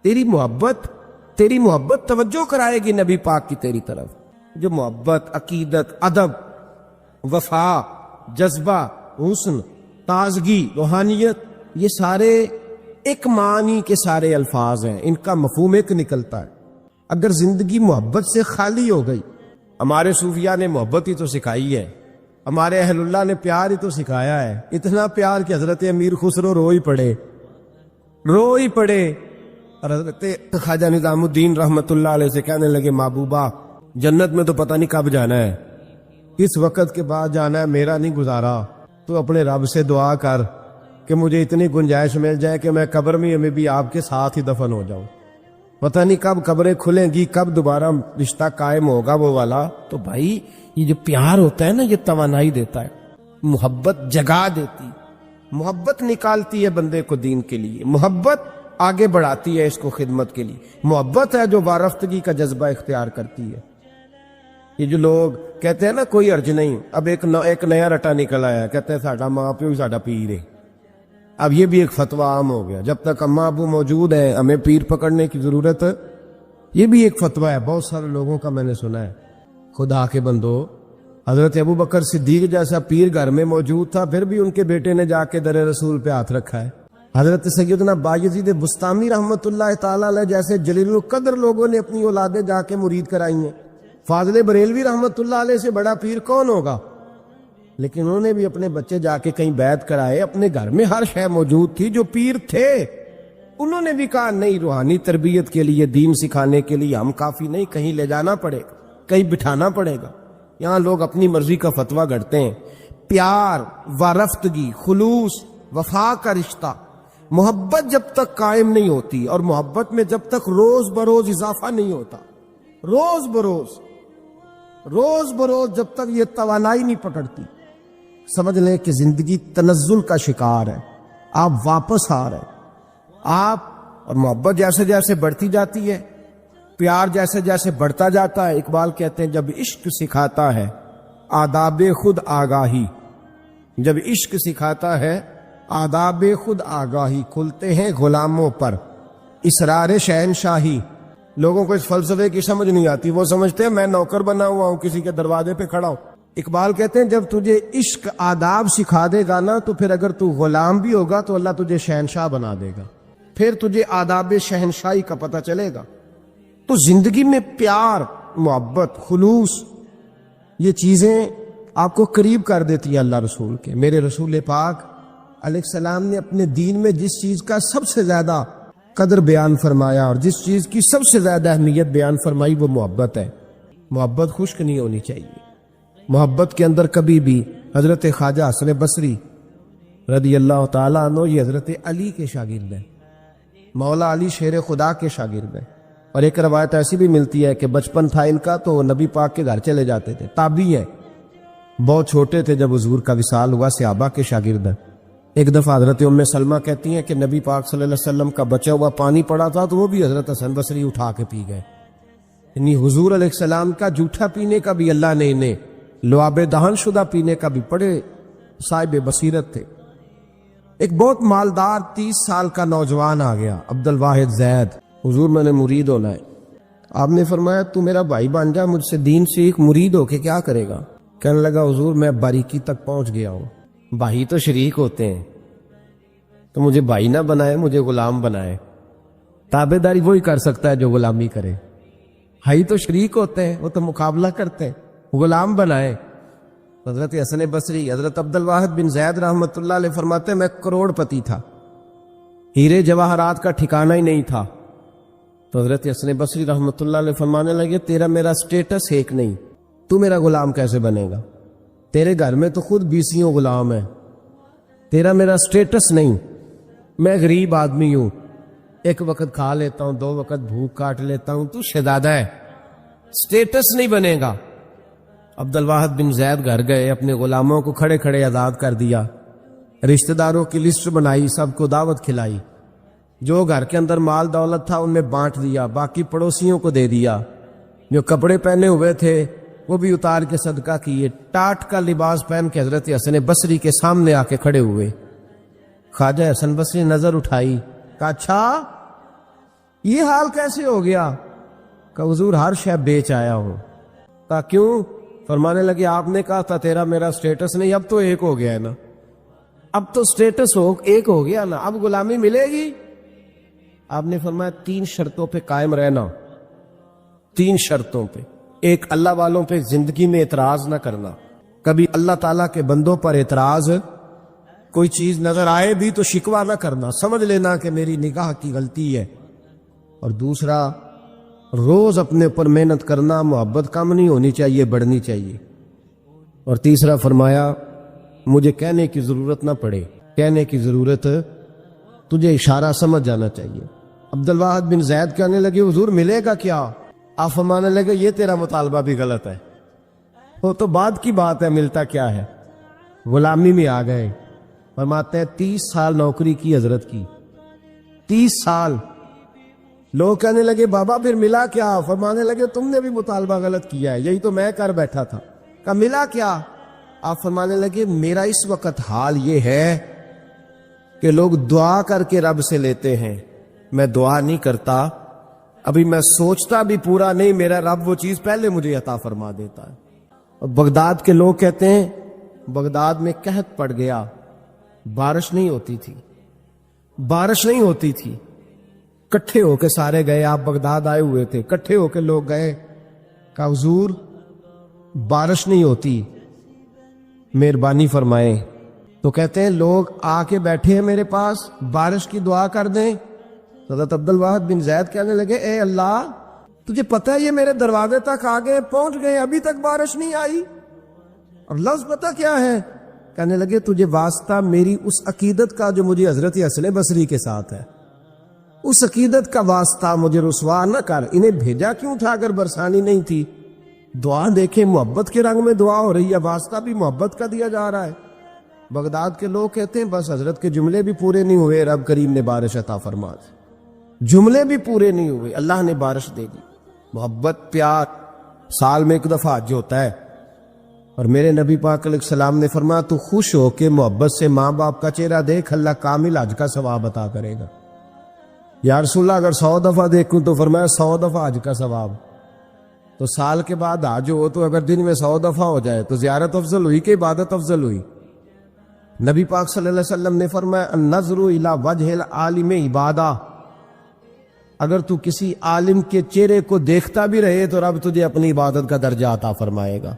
تیری محبت توجہ کرائے گی نبی پاک کی تیری طرف. جو محبت، عقیدت، ادب، وفا، جذبہ، حسن، تازگی، روحانیت، یہ سارے ایک معنی کے سارے الفاظ ہیں، ان کا مفہوم ایک نکلتا ہے. اگر زندگی محبت سے خالی ہو گئی، ہمارے صوفیاء نے محبت ہی تو سکھائی ہے، ہمارے اہل اللہ نے پیار ہی تو سکھایا ہے، اتنا پیار کہ حضرت امیر خسرو رو ہی پڑے. اور حضرت خواجہ نظام الدین رحمت اللہ علیہ سے کہنے لگے محبوبہ جنت میں تو پتہ نہیں کب جانا ہے، کس وقت کے بعد جانا ہے میرا نہیں گزارا، تو اپنے رب سے دعا کر کہ مجھے اتنی گنجائش مل جائے کہ میں قبر میں بھی آپ کے ساتھ ہی دفن ہو جاؤں. پتہ نہیں کب قبریں کھلیں گی، کب دوبارہ رشتہ قائم ہوگا وہ والا. تو بھائی یہ جو پیار ہوتا ہے نا، یہ توانائی دیتا ہے، محبت جگا دیتی، محبت نکالتی ہے بندے کو دین کے لیے، محبت آگے بڑھاتی ہے اس کو خدمت کے لیے، محبت ہے جو وارفتگی کا جذبہ اختیار کرتی ہے. یہ جو لوگ کہتے ہیں نا کوئی حرج نہیں، اب ایک نیا رٹا نکل آیا، کہتے ہیں ساڈا ماں پیو ہی ساڈا پیر ہے. اب یہ بھی ایک فتویٰ عام ہو گیا، جب تک اماں ابو موجود ہیں ہمیں پیر پکڑنے کی ضرورت ہے. یہ بھی ایک فتویٰ ہے بہت سارے لوگوں کا، میں نے سنا ہے. خدا کے بندو، حضرت ابو بکر صدیق جیسا پیر گھر میں موجود تھا، پھر بھی ان کے بیٹے نے جا کے در رسول پہ ہاتھ رکھا ہے. حضرت سیدنا بایزید بستامی رحمت اللہ تعالی علیہ جیسے جلیل القدر لوگوں نے اپنی اولادیں جا کے مرید کرائی ہیں. فاضل بریلوی رحمت اللہ علیہ سے بڑا پیر کون ہوگا؟ لیکن انہوں نے بھی اپنے بچے جا کے کہیں بیعت کرائے، اپنے گھر میں ہر شے موجود تھی، جو پیر تھے انہوں نے بھی کہا نہیں، روحانی تربیت کے لیے، دین سکھانے کے لیے ہم کافی نہیں، کہیں لے جانا پڑے گا، کہیں بٹھانا پڑے گا. یہاں لوگ اپنی مرضی کا فتویٰ گھڑتے ہیں. پیار، وارفتگی، خلوص، وفا کا رشتہ، محبت جب تک قائم نہیں ہوتی، اور محبت میں جب تک روز بروز اضافہ نہیں ہوتا، روز بروز جب تک یہ توانائی نہیں پکڑتی، سمجھ لیں کہ زندگی تنزل کا شکار ہے. آپ واپس آ رہے آپ، اور محبت جیسے جیسے بڑھتی جاتی ہے، پیار جیسے جیسے بڑھتا جاتا ہے. اقبال کہتے ہیں جب عشق سکھاتا ہے آداب خود آگاہی، جب عشق سکھاتا ہے آداب خود آگاہی، کھلتے ہیں غلاموں پر اسرار شہنشاہی. لوگوں کو اس فلسفے کی سمجھ نہیں آتی، وہ سمجھتے ہیں میں نوکر بنا ہوا ہوں، کسی کے دروازے پہ کھڑا ہوں. اقبال کہتے ہیں جب تجھے عشق آداب سکھا دے گا نا، تو پھر اگر تو غلام بھی ہوگا تو اللہ تجھے شہنشاہ بنا دے گا، پھر تجھے آداب شہنشاہی کا پتہ چلے گا. تو زندگی میں پیار، محبت، خلوص، یہ چیزیں آپ کو قریب کر دیتی ہیں اللہ رسول کے. میرے رسول پاک علیہ السلام نے اپنے دین میں جس چیز کا سب سے زیادہ قدر بیان فرمایا اور جس چیز کی سب سے زیادہ اہمیت بیان فرمائی، وہ محبت ہے. محبت خشک نہیں ہونی چاہیے. محبت کے اندر کبھی بھی، حضرت خواجہ حسن بصری رضی اللہ تعالیٰ عنہ یہ حضرت علی کے شاگرد ہیں، مولا علی شیر خدا کے شاگرد ہیں. اور ایک روایت ایسی بھی ملتی ہے کہ بچپن تھا ان کا تو نبی پاک کے گھر چلے جاتے تھے. تابعی ہیں، بہت چھوٹے تھے جب حضور کا وصال ہوا، صحابہ کے شاگرد ہیں. ایک دفعہ حضرت ام سلمہ کہتی ہیں کہ نبی پاک صلی اللہ علیہ وسلم کا بچا ہوا پانی پڑا تھا تو وہ بھی حضرت حسن بصری اٹھا کے پی گئے. یعنی حضور علیہ السلام کا جھوٹا پینے کا بھی اللہ نے انہیں، لعاب دہن شدہ پینے کا بھی بڑے صاحب بصیرت تھے. ایک بہت مالدار 30 سال کا نوجوان آ گیا، عبد الواحد زید. حضور میں نے مرید ہونا ہے. آپ نے فرمایا تو میرا بھائی بن جا، مجھ سے دین سیکھ، مرید ہو کے کیا کرے گا؟ کہنے لگا حضور میں باریکی تک پہنچ گیا ہوں. بھائی تو شریک ہوتے ہیں، تو مجھے بھائی نہ بنائے، مجھے غلام بنائے. تابع داری وہی کر سکتا ہے جو غلامی کرے. بھائی تو شریک ہوتے ہیں، وہ تو مقابلہ کرتے ہیں، غلام بنائے. حضرت حسن بصری، حضرت عبد الواحد بن زید رحمت اللہ علیہ فرماتے ہیں میں کروڑ پتی تھا، ہیرے جواہرات کا ٹھکانہ ہی نہیں تھا. تو حضرت حسن بصری رحمت اللہ علیہ فرمانے لگے تیرا میرا سٹیٹس ایک نہیں، تو میرا غلام کیسے بنے گا؟ تیرے گھر میں تو خود 20 غلام ہیں، تیرا میرا سٹیٹس نہیں. میں غریب آدمی ہوں، ایک وقت کھا لیتا ہوں، 2 وقت بھوک کاٹ لیتا ہوں، تو شہزادہ ہے، سٹیٹس نہیں بنے گا. عبد الواحد بن زید گھر گئے، اپنے غلاموں کو کھڑے کھڑے آزاد کر دیا، رشتہ داروں کی لسٹ بنائی، سب کو دعوت کھلائی، جو گھر کے اندر مال دولت تھا ان میں بانٹ دیا، باقی پڑوسیوں کو دے دیا. جو کپڑے پہنے ہوئے تھے وہ بھی اتار کے صدقہ کیے. ٹاٹ کا لباس پہن کے حضرت حسن بصری کے سامنے آ کے کھڑے ہوئے. خواجہ حسن بصری نظر اٹھائی، کہا اچھا یہ حال کیسے ہو گیا؟ کہ حضور ہر شے بیچ آیا ہوں۔ کہا کیوں؟ فرمانے لگے آپ نے کہا تھا تیرا میرا سٹیٹس نہیں، اب تو ایک ہو گیا ہے نا، اب تو سٹیٹس ایک ہو گیا نا، اب غلامی ملے گی۔ آپ نے فرمایا 3 شرطوں پہ قائم رہنا، 3 شرطوں پہ۔ ایک، اللہ والوں پہ زندگی میں اعتراض نہ کرنا، کبھی اللہ تعالیٰ کے بندوں پر اعتراض، کوئی چیز نظر آئے بھی تو شکوہ نہ کرنا، سمجھ لینا کہ میری نگاہ کی غلطی ہے۔ اور دوسرا، روز اپنے اوپر محنت کرنا، محبت کم نہیں ہونی چاہیے، بڑھنی چاہیے۔ اور تیسرا فرمایا مجھے کہنے کی ضرورت نہ پڑے، کہنے کی ضرورت، تجھے اشارہ سمجھ جانا چاہیے۔ عبد الواحد بن زید کہنے لگے حضور ملے گا کیا؟ آپ فرمانے لگے یہ تیرا مطالبہ بھی غلط ہے، وہ تو بعد کی بات ہے، ملتا کیا ہے؟ غلامی میں آ گئے۔ فرماتے ہیں 30 سال نوکری کی حضرت کی، 30 سال۔ لوگ کہنے لگے بابا پھر ملا کیا؟ فرمانے لگے تم نے بھی مطالبہ غلط کیا ہے، یہی تو میں کر بیٹھا تھا۔ کہا ملا کیا؟ آپ فرمانے لگے میرا اس وقت حال یہ ہے کہ لوگ دعا کر کے رب سے لیتے ہیں، میں دعا نہیں کرتا، ابھی میں سوچتا بھی پورا نہیں، میرا رب وہ چیز پہلے مجھے عطا فرما دیتا ہے۔ اور بغداد کے لوگ کہتے ہیں بغداد میں قحط پڑ گیا، بارش نہیں ہوتی تھی، بارش نہیں ہوتی تھی۔ کٹھے ہو کے سارے گئے، آپ بغداد آئے ہوئے تھے، کٹھے ہو کے لوگ گئے، کہا حضور بارش نہیں ہوتی، مہربانی فرمائیں۔ تو کہتے ہیں لوگ آ کے بیٹھے ہیں میرے پاس، بارش کی دعا کر دیں۔ حضرت عبد الواحد بن زید کہنے لگے اے اللہ تجھے پتہ ہے یہ میرے دروازے تک آ گئے، پہنچ گئے، ابھی تک بارش نہیں آئی، اور لفظ پتہ کیا ہے؟ کہنے لگے تجھے واسطہ میری اس عقیدت کا جو مجھے حضرت حسن بصری کے ساتھ ہے، اس عقیدت کا واسطہ، مجھے رسوا نہ کر۔ انہیں بھیجا کیوں تھا اگر برسانی نہیں تھی؟ دعا دیکھیں، محبت کے رنگ میں دعا ہو رہی ہے، واسطہ بھی محبت کا دیا جا رہا ہے۔ بغداد کے لوگ کہتے ہیں بس حضرت کے جملے بھی پورے نہیں ہوئے، رب کریم نے بارش عطا فرما دی، جملے بھی پورے نہیں ہوئے، اللہ نے بارش دے دی۔ محبت، پیار، سال میں ایک دفعہ حج ہوتا ہے، اور میرے نبی پاک علیہ السلام نے فرمایا تو خوش ہو کے محبت سے ماں باپ کا چہرہ دیکھ، اللہ کامل حج کا ثواب عطا کرے گا۔ یا رسول اللہ اگر 100 دفعہ دیکھوں تو فرمایا 100 دفعہ حج کا ثواب۔ تو سال کے بعد حج ہو تو اگر دن میں 100 دفعہ ہو جائے تو زیارت افضل ہوئی کہ عبادت افضل ہوئی؟ نبی پاک صلی اللہ علیہ وسلم نے فرمایا النظر الی وجہ العالم عبادہ، اگر تو کسی عالم کے چہرے کو دیکھتا بھی رہے تو رب تجھے اپنی عبادت کا درجہ عطا فرمائے گا۔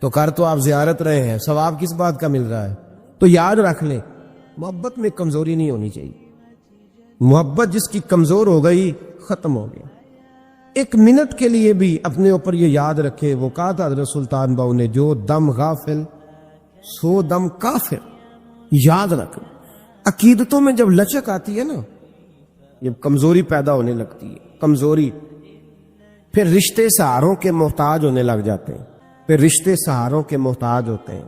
تو کر تو آپ زیارت رہے ہیں، ثواب کس بات کا مل رہا ہے؟ تو یاد رکھ لیں محبت میں کمزوری نہیں ہونی چاہیے، محبت جس کی کمزور ہو گئی ختم ہو گیا۔ ایک منٹ کے لیے بھی اپنے اوپر یہ یاد رکھے، وہ کہا تھا حضرت سلطان باؤ نے جو دم غافل سو دم کافر، یاد رکھ۔ عقیدتوں میں جب لچک آتی ہے نا، جب کمزوری پیدا ہونے لگتی ہے، کمزوری، پھر رشتے سہاروں کے محتاج ہونے لگ جاتے ہیں، پھر رشتے سہاروں کے محتاج ہوتے ہیں،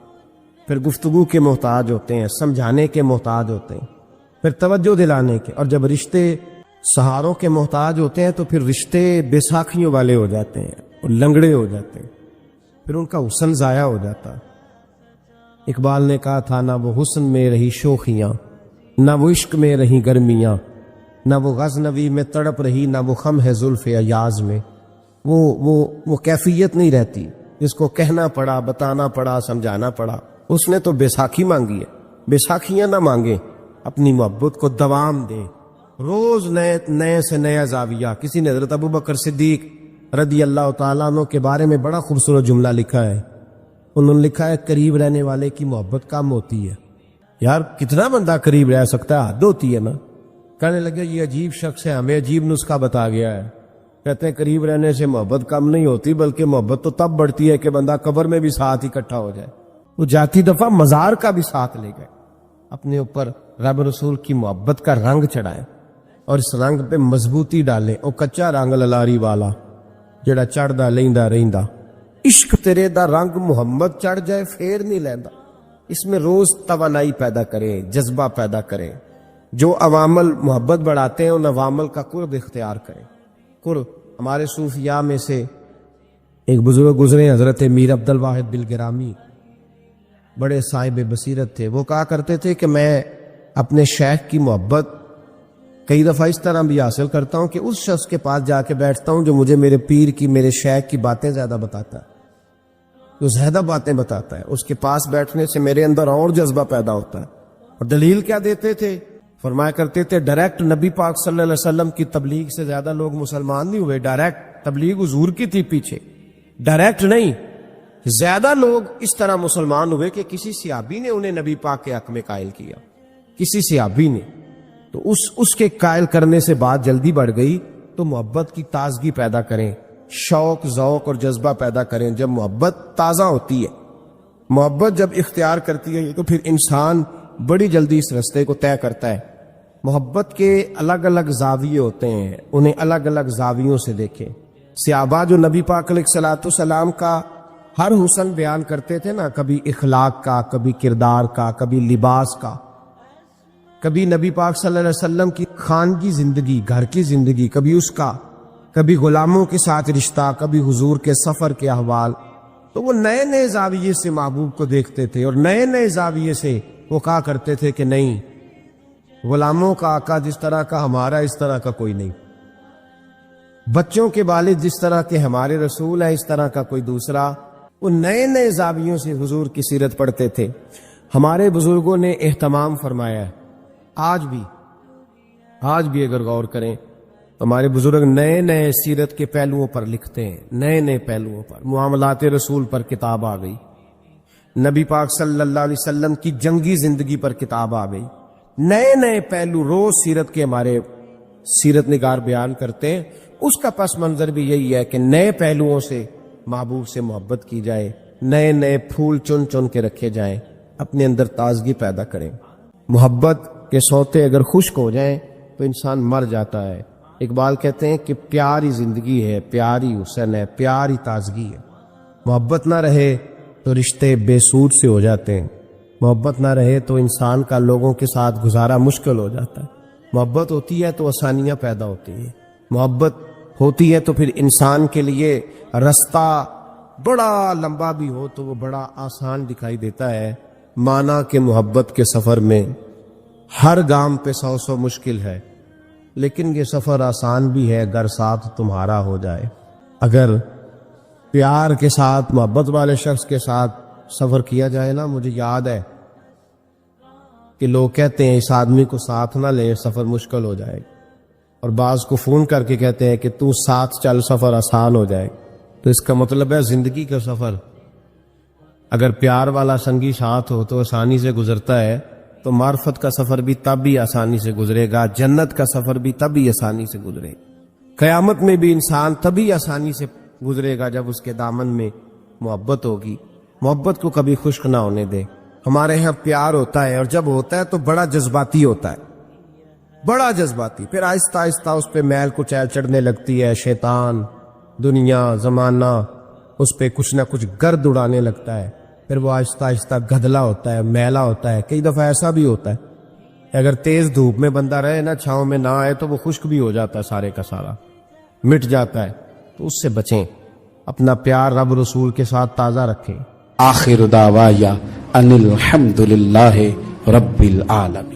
پھر گفتگو کے محتاج ہوتے ہیں، سمجھانے کے محتاج ہوتے ہیں، پھر توجہ دلانے کے، اور جب رشتے سہاروں کے محتاج ہوتے ہیں تو پھر رشتے بیساکھیوں والے ہو جاتے ہیں اور لنگڑے ہو جاتے ہیں، پھر ان کا حسن ضائع ہو جاتا ہے۔ اقبال نے کہا تھا نہ وہ حسن میں رہی شوخیاں، نہ وہ عشق میں رہی گرمیاں، نہ وہ غزنوی میں تڑپ رہی، نہ وہ خم ہے زلف ایاز میں۔ وہ کیفیت نہیں رہتی جس کو کہنا پڑا، بتانا پڑا، سمجھانا پڑا۔ اس نے تو بیساکھی مانگی ہے، بیساکھیاں نہ مانگے، اپنی محبت کو دوام دے، روز نئے سے نیا زاویہ۔ کسی نے حضرت ابوبکر صدیق رضی اللہ تعالیٰ عنہ کے بارے میں بڑا خوبصورت جملہ لکھا ہے، انہوں نے لکھا ہے قریب رہنے والے کی محبت کم ہوتی ہے۔ یار کتنا بندہ قریب رہ سکتا ہے، حد ہوتی ہے نا۔ کہنے لگے یہ عجیب شخص ہے، ہمیں عجیب نسخہ بتا گیا ہے۔ کہتے ہیں قریب رہنے سے محبت کم نہیں ہوتی، بلکہ محبت تو تب بڑھتی ہے کہ بندہ قبر میں بھی ساتھ اکٹھا ہو جائے۔ وہ جاتی دفعہ مزار کا بھی ساتھ لے گئے، اپنے اوپر رب رسول کی محبت کا رنگ چڑھائے اور اس رنگ پہ مضبوطی ڈالیں۔ او کچا رنگ للاری والا جڑا چڑھدا لیندا رہندا، عشق تیرے دا رنگ محمد چڑھ جائے پھر نہیں لیندا۔ اس میں روز توانائی پیدا کریں، جذبہ پیدا کریں، جو عوامل محبت بڑھاتے ہیں ان عوامل کا قرب اختیار کریں۔ قرب، ہمارے صوفیاء میں سے ایک بزرگ گزرے حضرت میر عبد الواحد بالگرامی، بڑے صاحب بصیرت تھے۔ وہ کہا کرتے تھے کہ میں اپنے شیخ کی محبت کئی دفعہ اس طرح بھی حاصل کرتا ہوں کہ اس شخص کے پاس جا کے بیٹھتا ہوں جو مجھے میرے پیر کی، میرے شیخ کی باتیں زیادہ بتاتا ہے، جو زیادہ باتیں بتاتا ہے، اس کے پاس بیٹھنے سے میرے اندر اور جذبہ پیدا ہوتا ہے۔ اور دلیل کیا دیتے تھے؟ فرمایا کرتے تھے ڈائریکٹ نبی پاک صلی اللہ علیہ وسلم کی تبلیغ سے زیادہ لوگ مسلمان نہیں ہوئے، ڈائریکٹ تبلیغ حضور کی تھی پیچھے، ڈائریکٹ نہیں، زیادہ لوگ اس طرح مسلمان ہوئے کہ کسی صحابی نے انہیں نبی پاک کے حق میں قائل کیا، کسی صحابی نے، تو اس کے قائل کرنے سے بات جلدی بڑھ گئی۔ تو محبت کی تازگی پیدا کریں، شوق ذوق اور جذبہ پیدا کریں۔ جب محبت تازہ ہوتی ہے، محبت جب اختیار کرتی ہے تو پھر انسان بڑی جلدی اس رستے کو طے کرتا ہے۔ محبت کے الگ الگ زاویے ہوتے ہیں، انہیں الگ الگ زاویوں سے دیکھیں۔ صحابہ جو نبی پاک علیہ الصلوۃ والسلام کا ہر حسن بیان کرتے تھے نا، کبھی اخلاق کا، کبھی کردار کا، کبھی لباس کا، کبھی نبی پاک صلی اللہ علیہ وسلم کی خانگی زندگی، گھر کی زندگی، کبھی اس کا، کبھی غلاموں کے ساتھ رشتہ، کبھی حضور کے سفر کے احوال، تو وہ نئے نئے زاویے سے محبوب کو دیکھتے تھے، اور نئے نئے زاویے سے وہ کہا کرتے تھے کہ نہیں، غلاموں کا آقا جس طرح کا ہمارا، اس طرح کا کوئی نہیں، بچوں کے والد جس طرح کے ہمارے رسول ہیں، اس طرح کا کوئی دوسرا۔ وہ نئے نئے زاویوں سے حضور کی سیرت پڑھتے تھے۔ ہمارے بزرگوں نے اہتمام فرمایا ہے، آج بھی اگر غور کریں تو ہمارے بزرگ نئے نئے سیرت کے پہلوؤں پر لکھتے ہیں، نئے نئے پہلوؤں پر۔ معاملات رسول پر کتاب آ گئی، نبی پاک صلی اللہ علیہ وسلم کی جنگی زندگی پر کتاب آ گئی، نئے نئے پہلو روز سیرت کے ہمارے سیرت نگار بیان کرتے ہیں۔ اس کا پس منظر بھی یہی ہے کہ نئے پہلوؤں سے محبوب سے محبت کی جائے، نئے نئے پھول چن چن کے رکھے جائیں، اپنے اندر تازگی پیدا کریں۔ محبت کے سوتے اگر خشک ہو جائیں تو انسان مر جاتا ہے۔ اقبال کہتے ہیں کہ پیاری زندگی ہے، پیاری حسن ہے، پیاری تازگی ہے۔ محبت نہ رہے تو رشتے بے سود سے ہو جاتے ہیں، محبت نہ رہے تو انسان کا لوگوں کے ساتھ گزارا مشکل ہو جاتا ہے۔ محبت ہوتی ہے تو آسانیاں پیدا ہوتی ہیں، محبت ہوتی ہے تو پھر انسان کے لیے رستہ بڑا لمبا بھی ہو تو وہ بڑا آسان دکھائی دیتا ہے۔ مانا کہ محبت کے سفر میں ہر گام پہ 100 مشکل ہے، لیکن یہ سفر آسان بھی ہے اگر ساتھ تمہارا ہو جائے۔ اگر پیار کے ساتھ، محبت والے شخص کے ساتھ سفر کیا جائے نا، مجھے یاد ہے کہ لوگ کہتے ہیں اس آدمی کو ساتھ نہ لے، سفر مشکل ہو جائے، اور بعض کو فون کر کے کہتے ہیں کہ تو ساتھ چل، سفر آسان ہو جائے۔ تو اس کا مطلب ہے زندگی کا سفر اگر پیار والا سنگی ساتھ ہو تو آسانی سے گزرتا ہے، تو معرفت کا سفر بھی تب ہی آسانی سے گزرے گا، جنت کا سفر بھی تب ہی آسانی سے گزرے گا، قیامت میں بھی انسان تبھی آسانی سے گزرے گا جب اس کے دامن میں محبت ہوگی۔ محبت کو کبھی خشک نہ ہونے دے۔ ہمارے ہاں پیار ہوتا ہے، اور جب ہوتا ہے تو بڑا جذباتی ہوتا ہے، بڑا جذباتی، پھر آہستہ آہستہ اس پہ میل کچیل چڑھنے لگتی ہے، شیطان، دنیا، زمانہ اس پہ کچھ نہ کچھ گرد اڑانے لگتا ہے، پھر وہ آہستہ آہستہ گدلا ہوتا ہے، میلا ہوتا ہے۔ کئی دفعہ ایسا بھی ہوتا ہے اگر تیز دھوپ میں بندہ رہے نا، چھاؤں میں نہ آئے، تو وہ خشک بھی ہو جاتا ہے، سارے کا سارا مٹ جاتا ہے۔ تو اس سے بچیں، اپنا پیار رب رسول کے ساتھ تازہ رکھیں۔ آخر دعوایا ان الحمد للہ رب العالمین۔